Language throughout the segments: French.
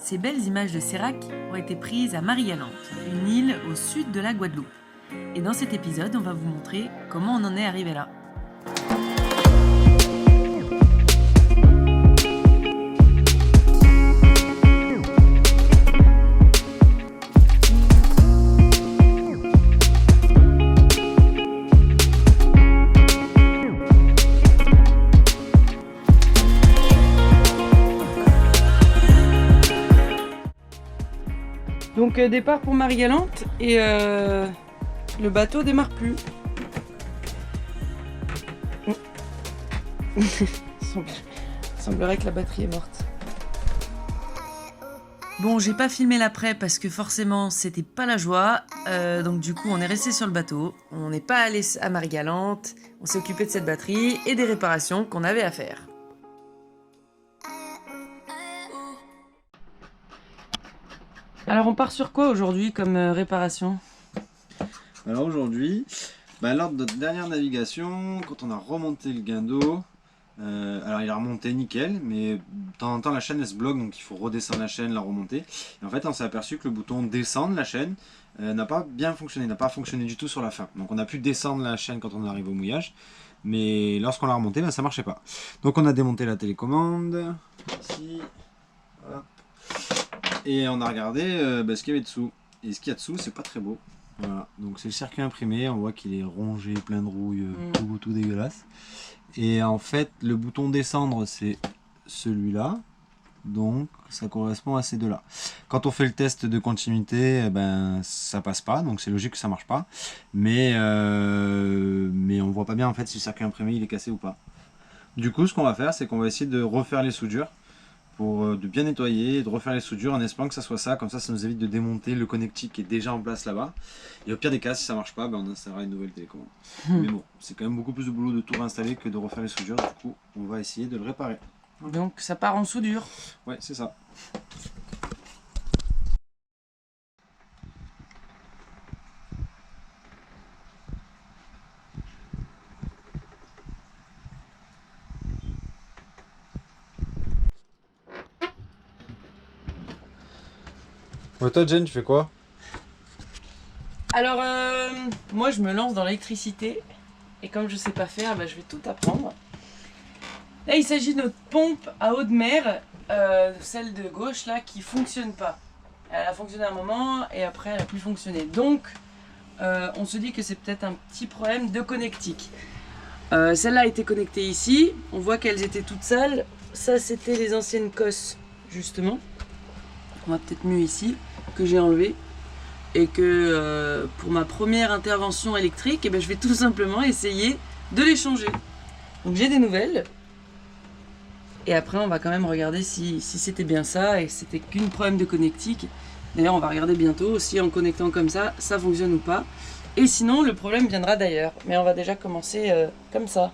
Ces belles images de Sérac ont été prises à Marie-Galante, une île au sud de la Guadeloupe. Et dans cet épisode, on va vous montrer comment on en est arrivé là. Donc départ pour Marie-Galante et le bateau démarre plus. Semblerait que la batterie est morte. Bon, j'ai pas filmé l'après parce que forcément c'était pas la joie. Donc du coup on est resté sur le bateau. On n'est pas allé à Marie-Galante. On s'est occupé de cette batterie et des réparations qu'on avait à faire. Alors on part sur quoi aujourd'hui comme réparation? Alors aujourd'hui, lors de notre dernière navigation, quand on a remonté le guindeau, alors il a remonté nickel, mais de temps en temps la chaîne elle se bloque, donc il faut redescendre la chaîne, la remonter. Et en fait on s'est aperçu que le bouton descendre la chaîne n'a pas bien fonctionné, n'a pas fonctionné du tout sur la fin. Donc on a pu descendre la chaîne quand on arrive au mouillage, mais lorsqu'on l'a remonté, ça marchait pas. Donc on a démonté la télécommande, ici, hop. Et on a regardé ce qu'il y avait dessous. Et ce qu'il y a dessous, c'est pas très beau. Voilà. Donc c'est le circuit imprimé, on voit qu'il est rongé, plein de rouille, tout dégueulasse. Et en fait, le bouton descendre, c'est celui-là. Donc ça correspond à ces deux-là. Quand on fait le test de continuité, ça passe pas, donc c'est logique que ça marche pas. Mais on voit pas bien en fait si le circuit imprimé il est cassé ou pas. Du coup, ce qu'on va faire, c'est qu'on va essayer de refaire les soudures. Pour de bien nettoyer et de refaire les soudures en espérant que ça soit ça, comme ça nous évite de démonter le connectique qui est déjà en place là-bas. Et au pire des cas, si ça marche pas, on installera une nouvelle télécommande. Mais bon, c'est quand même beaucoup plus de boulot de tout réinstaller que de refaire les soudures, du coup on va essayer de le réparer. Donc ça part en soudure. Ouais, c'est ça. Ouais, toi Jen, tu fais quoi? Alors moi je me lance dans l'électricité et comme je sais pas faire, je vais tout apprendre. Là il s'agit de notre pompe à eau de mer, celle de gauche là qui fonctionne pas. Elle a fonctionné un moment et après elle a plus fonctionné. Donc on se dit que c'est peut-être un petit problème de connectique. Celle-là a été connectée ici, on voit qu'elles étaient toutes sales. Ça c'était les anciennes cosses justement. On va peut-être mieux ici, que j'ai enlevé. Et que pour ma première intervention électrique, je vais tout simplement essayer de les changer. Donc j'ai des nouvelles. Et après on va quand même regarder si c'était bien ça et c'était qu'un problème de connectique. D'ailleurs on va regarder bientôt si en connectant comme ça fonctionne ou pas. Et sinon le problème viendra d'ailleurs. Mais on va déjà commencer comme ça.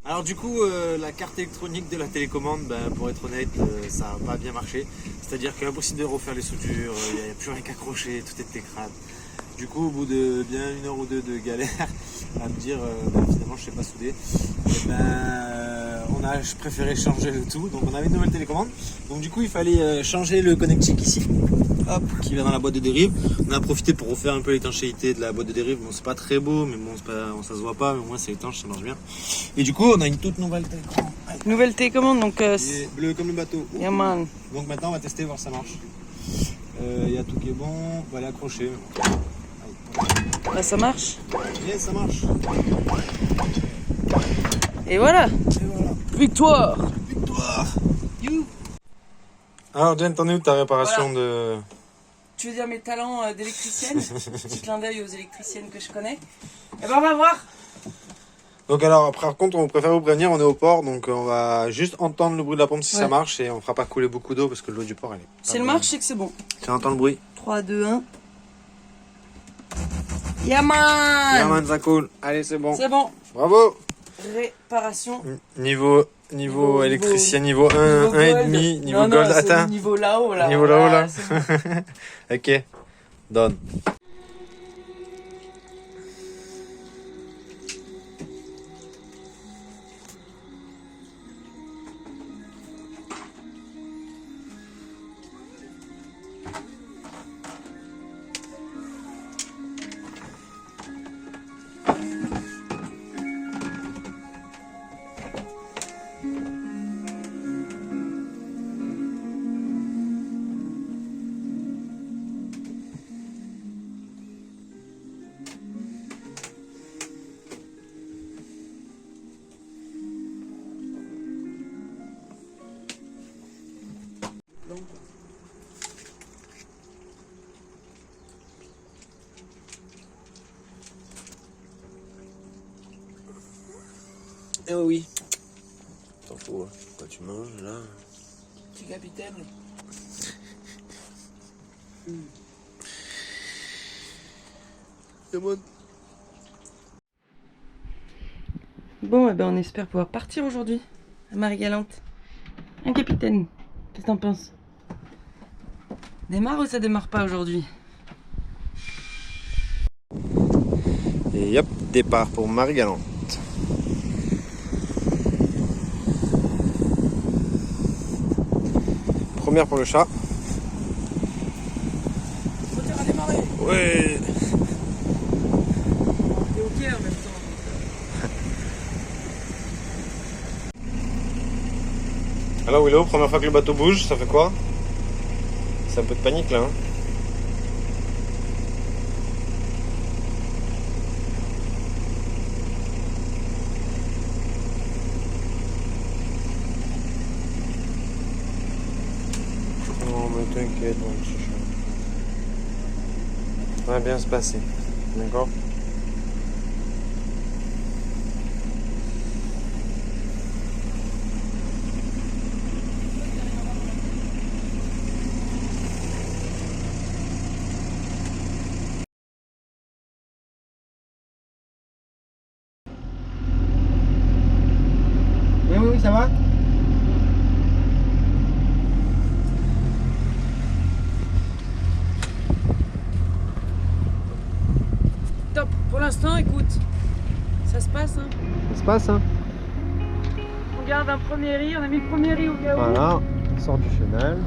Alors du coup, la carte électronique de la télécommande, pour être honnête, ça n'a pas bien marché. C'est-à-dire qu'il est impossible de refaire les soudures, il n'y a plus rien qu'accrocher, tout était crade. Du coup, au bout de bien 1 heure ou 2 de galère à me dire finalement je sais pas souder, je préférais changer le tout. Donc on avait une nouvelle télécommande. Donc du coup il fallait changer le connectique ici, hop, qui va dans la boîte de dérive. On a profité pour refaire un peu l'étanchéité de la boîte de dérive. Bon, c'est pas très beau, mais bon, ça se voit pas, mais au moins c'est étanche, ça marche bien. Et du coup on a une toute nouvelle télécommande. Nouvelle télécommande donc... bleu comme le bateau. Yeah, man. Donc maintenant on va tester, voir si ça marche. Il y a tout qui est bon, on va aller accrocher. Là ça marche. Yes, ça marche. Et voilà. Victoire. Victoire. Alors Jen, t'en es où de ta réparation de... Tu veux dire mes talents d'électricienne? Petit clin d'œil aux électriciennes que je connais. Et on va voir. Donc alors, par contre, on préfère vous prévenir, on est au port, donc on va juste entendre le bruit de la pompe si ça marche et on fera pas couler beaucoup d'eau parce que l'eau du port elle est... Si elle marche, c'est que c'est bon. Si on entend le bruit. 3, 2, 1. Yaman! Yaman, ça coule. Allez, c'est bon. C'est bon. Bravo. Réparation. Niveau électricien, niveau 1, 1,5, niveau gold atteint. Niveau là-haut, là. Niveau là-haut, là. Bon. Ok. Donne. Oh oui. T'en fous, hein. Quoi tu manges là? Petit capitaine. Bon, eh ben on espère pouvoir partir aujourd'hui à Marie-Galante. Un capitaine, qu'est-ce que t'en penses? Démarre ou ça démarre pas aujourd'hui? Et hop, départ pour Marie-Galante. Première pour le chat. Moteur à démarrer. Ouais. T'es ok en même temps. Alors Willow, première fois que le bateau bouge, ça fait quoi? C'est un peu de panique là. Hein. Non mais t'inquiète mon petit chat. Ça va bien se passer. D'accord? Oui, ça va? Top, pour l'instant, écoute, ça se passe. Hein. Ça se passe hein? On garde un premier riz, on a mis le premier riz au cas où. Voilà, on sort du chenal.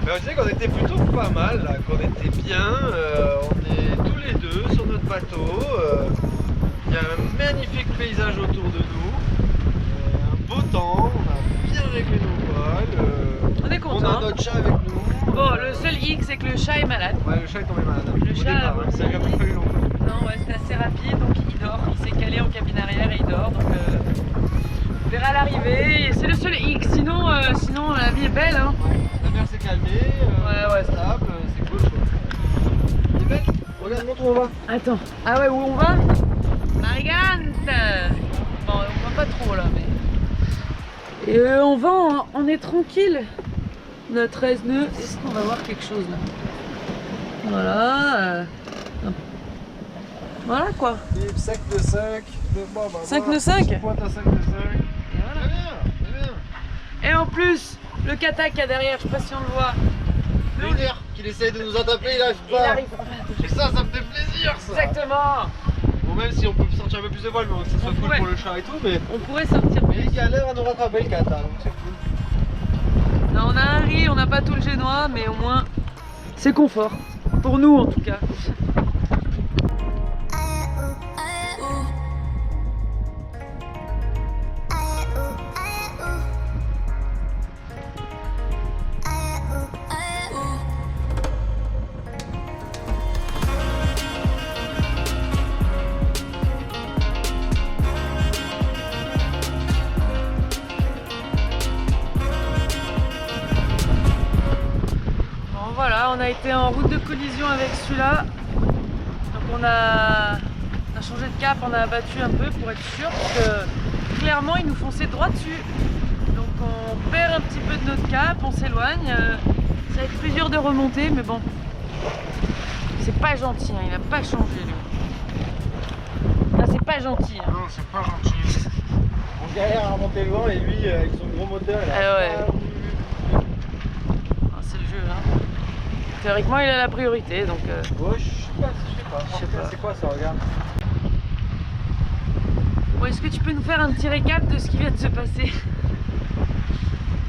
Mais je sais qu'on était plutôt pas mal, là, qu'on était bien, on est tous les deux sur notre bateau, il y a un magnifique paysage autour de nous, un beau temps, on a bien réglé nos voiles, On est on content. a notre chat avec nous. Bon, le seul hic, c'est que le chat est malade. Ouais, le chat est tombé malade. Le Au chat, départ, bon, ça lui a pas fallu longtemps. Non, ouais, c'était assez rapide, donc il dort. Il s'est calé en cabine arrière et il dort. Donc, on verra à l'arrivée. Et c'est le seul hic. Sinon, sinon, la vie est belle. Hein. La mer s'est calmée, Ouais. stable, c'est cool. C'est belle. Regarde, montre où on va. Attends. Ah ouais, où on va? Marie-Galante. Bon, on va pas trop là, mais. Et on va, on est tranquille. On a 13 nœuds. Est-ce qu'on va voir quelque chose là? Voilà. Voilà quoi. Et 5 de 5. 5 de 5. Pointe à 5 de 5. Et voilà. Très bien, très bien. Et en plus, le katak qu'il y a derrière, je sais pas si on le voit. Une heure qu'il essaye de nous attraper, il arrive Il pas. arrive. Et ça me fait plaisir ça. Exactement. Bon, même si on peut sortir un peu plus de voiles, mais que ça soit cool pourrait. pour le chat et tout, mais On pourrait sortir. il galère à nous rattraper le kata, donc c'est cool. Là, on a un riz, on n'a pas tout le génois, mais au moins c'est confort. Pour nous en tout cas. Voilà, on a été en route de collision avec celui-là. Donc on a changé de cap, on a abattu un peu pour être sûr, parce que clairement ils nous fonçaient droit dessus. Donc on perd un petit peu de notre cap, on s'éloigne. Ça va être plus dur de remonter, mais bon, c'est pas gentil, hein, il a pas changé lui. Là c'est pas gentil. Hein. Non, c'est pas gentil. On galère à remonter le vent et lui, avec son gros moteur, il a Ah ouais. Ah, c'est le jeu là. Théoriquement il a la priorité donc. Ouais, je sais pas. Je sais pas. C'est quoi ça, regarde. Bon, est-ce que tu peux nous faire un petit récap de ce qui vient de se passer?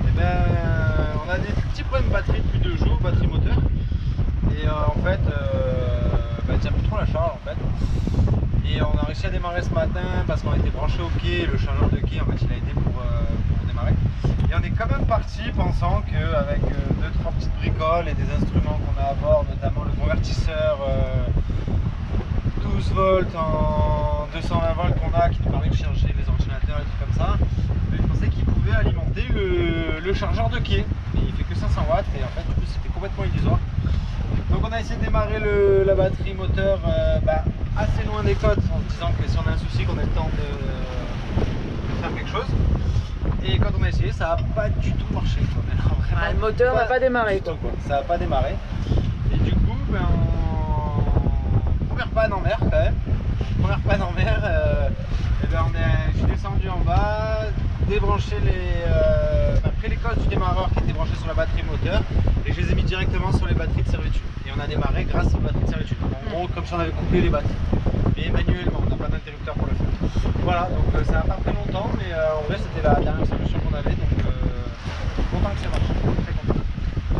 Eh ben, on a des petits problèmes de batterie depuis 2 jours, batterie moteur. Et en fait, elle tient plus trop la charge en fait. Et on a réussi à démarrer ce matin parce qu'on était branché au quai, le chargeur de quai en fait il a aidé pour démarrer. Et on est quand même parti pensant qu'avec 2-3 petites bricoles et des instruments qu'on a à bord, notamment le convertisseur 12 volts en 220 volts qu'on a qui nous permet de charger les ordinateurs et tout comme ça, je pensais qu'il pouvait alimenter le chargeur de quai. Mais il fait que 500 watts et en fait du coup c'était complètement illusoire. Donc on a essayé de démarrer la batterie moteur assez loin des côtes en se disant que si on a un souci qu'on ait le temps de faire quelque chose. Et quand on a essayé ça n'a pas du tout marché. Le moteur n'a pas démarré. Ça n'a pas démarré. Et du coup première panne en mer quand même. Première panne en mer, je suis descendu en bas, débranché après les côtes du démarreur qui étaient branchées sur la batterie moteur et je les ai mis directement sur les batteries de servitude. Et on a démarré grâce aux batteries de servitude. En gros, comme si on avait couplé les batteries. Mais manuellement, on n'a pas d'interrupteur pour le faire. Voilà, donc ça n'a pas pris longtemps, mais en vrai c'était la dernière solution qu'on avait, donc content que ça marche, très content.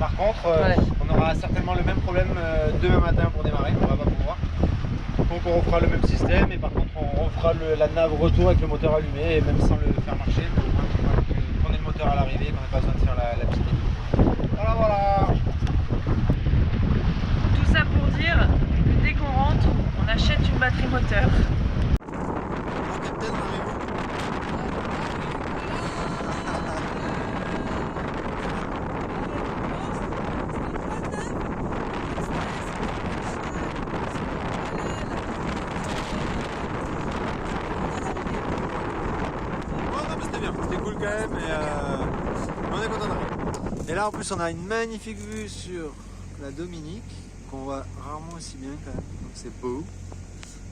Par contre, on aura certainement le même problème demain matin pour démarrer, on va pas pouvoir. Donc on refera le même système et par contre on refera la nave retour avec le moteur allumé et même sans le faire marcher, pour qu'on ait le moteur à l'arrivée et qu'on n'ait pas besoin de faire la petite équipe. Voilà, voilà. Tout ça pour dire que dès qu'on rentre, on achète une batterie moteur. C'était cool quand même et on est content d'arriver. Et là en plus on a une magnifique vue sur la Dominique qu'on voit rarement aussi bien quand même, donc c'est beau.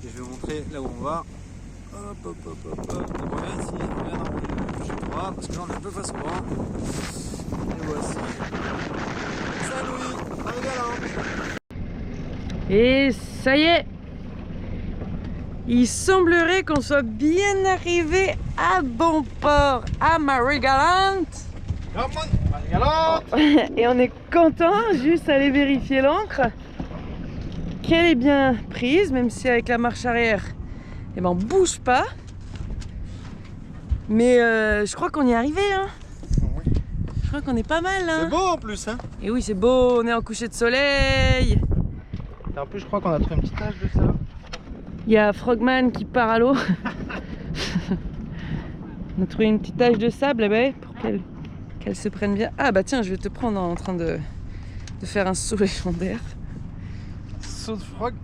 Et je vais vous montrer là où on va. Hop hop hop hop hop. Donc on vient ici, on vient dans le jeu droit parce que là on est un peu face droit. Et voici Saint-Louis, Marie-Galante. Et ça y est, il semblerait qu'on soit bien arrivé à bon port, à Marie-Galante. Et on est content, juste aller vérifier l'ancre, qu'elle est bien prise, même si avec la marche arrière, eh ben on bouge pas. Mais je crois qu'on y est arrivé, hein. Je crois qu'on est pas mal, hein. C'est beau en plus, hein. Et oui, c'est beau, on est en coucher de soleil. Et en plus je crois qu'on a trouvé une petite tache de ça. Il y a Frogman qui part à l'eau. On a trouvé une petite tache de sable pour qu'elle se prenne bien. Ah bah tiens, je vais te prendre en train de faire un saut légendaire. Saut de frog.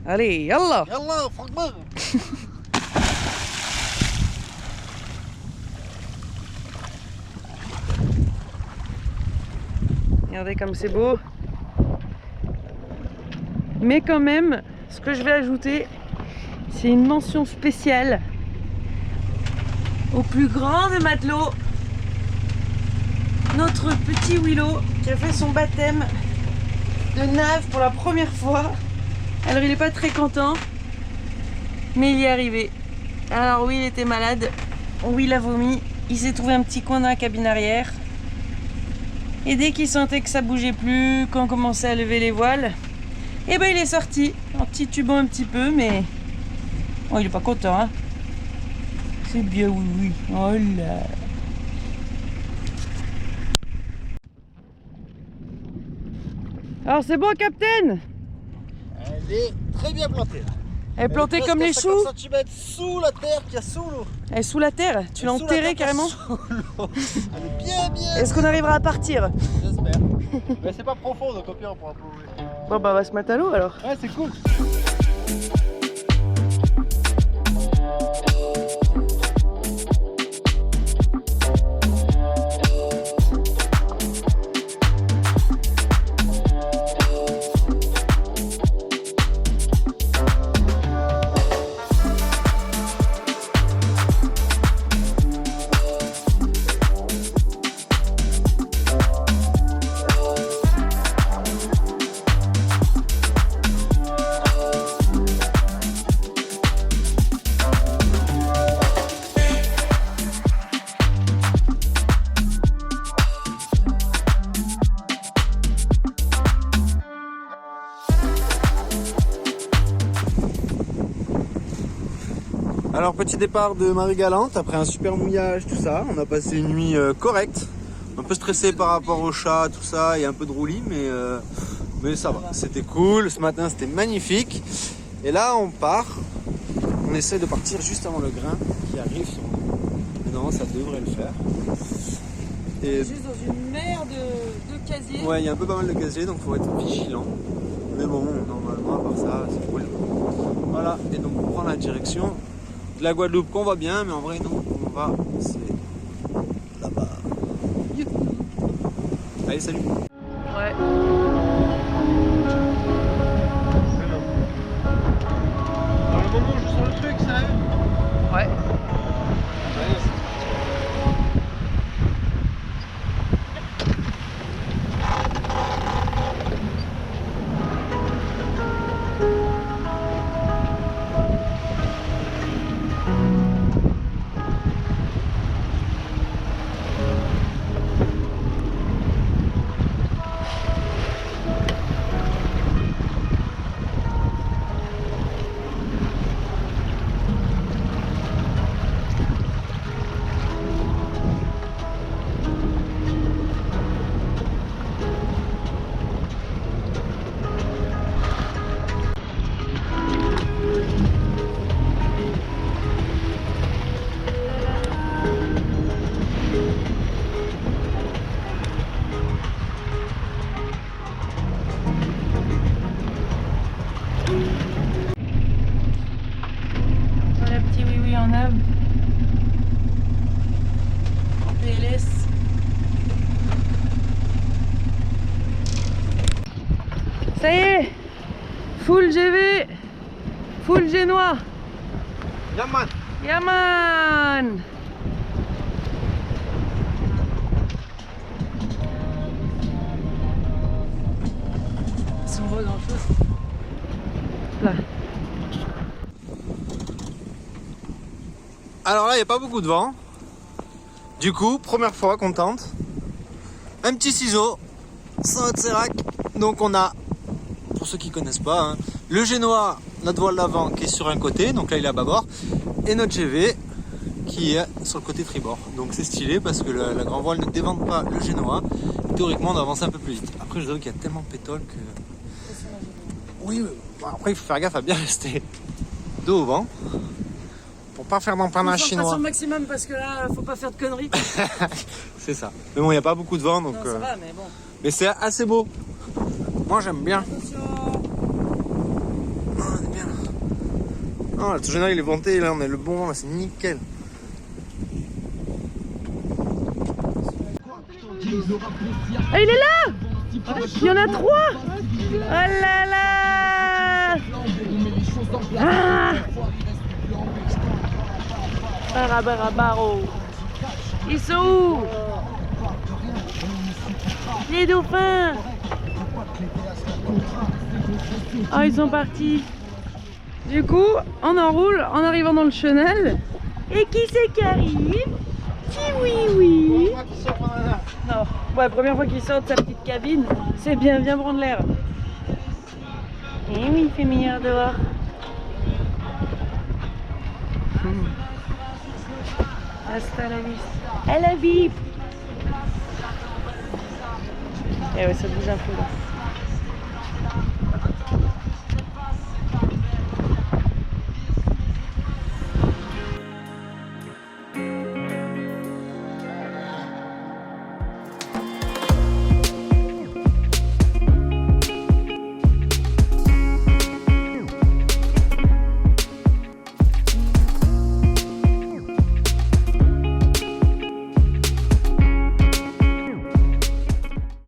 Allez, yallah. Yallah, Frogman. Regardez comme c'est beau. Mais quand même, ce que je vais ajouter, c'est une mention spéciale au plus grand des matelots, notre petit Willow qui a fait son baptême de nave pour la première fois. Alors il n'est pas très content, mais il y est arrivé. Alors oui, il était malade, oui, il a vomi, il s'est trouvé un petit coin dans la cabine arrière. Et dès qu'il sentait que ça bougeait plus, qu'on commençait à lever les voiles, et ben il est sorti, en petit tubant un petit peu, mais oh, il est pas content, hein. C'est bien, oui, oui. Oh là. Alors c'est bon, Captain? Elle est très bien plantée. Elle est plantée comme les choux? 50 cm sous la terre qu'il y a sous l'eau. Elle est sous la terre? Tu l'as enterrée carrément? Elle est bien. Est-ce qu'on arrivera à partir? J'espère. Mais c'est pas profond donc au pire on pourra plonger. Bon bah on va se mettre à l'eau alors. Ouais, c'est cool. Alors petit départ de Marie-Galante après un super mouillage, tout ça. On a passé une nuit correcte. Un peu stressé par rapport au chat, tout ça, et un peu de roulis, mais ça va. C'était cool. Ce matin c'était magnifique. Et là on part. On essaie de partir juste avant le grain qui arrive sur nous. Mais non, ça devrait le faire. Et Juste dans une mer de casier. ouais, il y a un peu pas mal de casiers, donc faut être vigilant. Mais bon, normalement, à part ça, c'est cool. Voilà, et donc on prend la direction de la Guadeloupe qu'on voit bien, mais en vrai, non, on va, c'est là-bas. Youhou. Allez, salut. Ouais. Dans le moment où je sens le truc, ça Ouais. Voilà, petit oui en âme. En PLS. Ça y est, full GV, full génois. Yaman. Yaman. Si on voit grand chose. Là. Alors là, il n'y a pas beaucoup de vent. Du coup, première fois qu'on tente. Un petit ciseau, sans notre sérac. Donc on a, pour ceux qui connaissent pas, hein, le génois, notre voile d'avant qui est sur un côté, donc là il est à bâbord, et notre GV qui est sur le côté tribord. Donc c'est stylé parce que la grand voile ne dévente pas le génois. Théoriquement on avance un peu plus vite. Après je dois qu'il y a tellement de pétole que... Oui, bon, après il faut faire gaffe à bien rester dos au vent. Pour pas faire d'empannage chinois. Maximum parce que là, faut pas faire de conneries. C'est ça. Mais bon, il n'y a pas beaucoup de vent donc... Non, ça va, mais bon. Mais c'est assez beau. Moi j'aime bien. Attention. Oh, on est bien là. Oh, le général il est monté, là on est le bon, là c'est nickel. Ah, il est là. Il y en a 3. Oh là là. Ah. Barabarabaro. Ils sont où? Les dauphins. Oh, ils sont partis. Du coup, on enroule en arrivant dans le chenal. Et qui c'est qui arrive? Oui. Non, ouais, première fois qu'il sort de sa petite cabine. C'est bien, viens prendre l'air. Et oui, il fait meilleur dehors. Hasta la vista. Elle a vip. Eh ouais, ça bouge un peu là.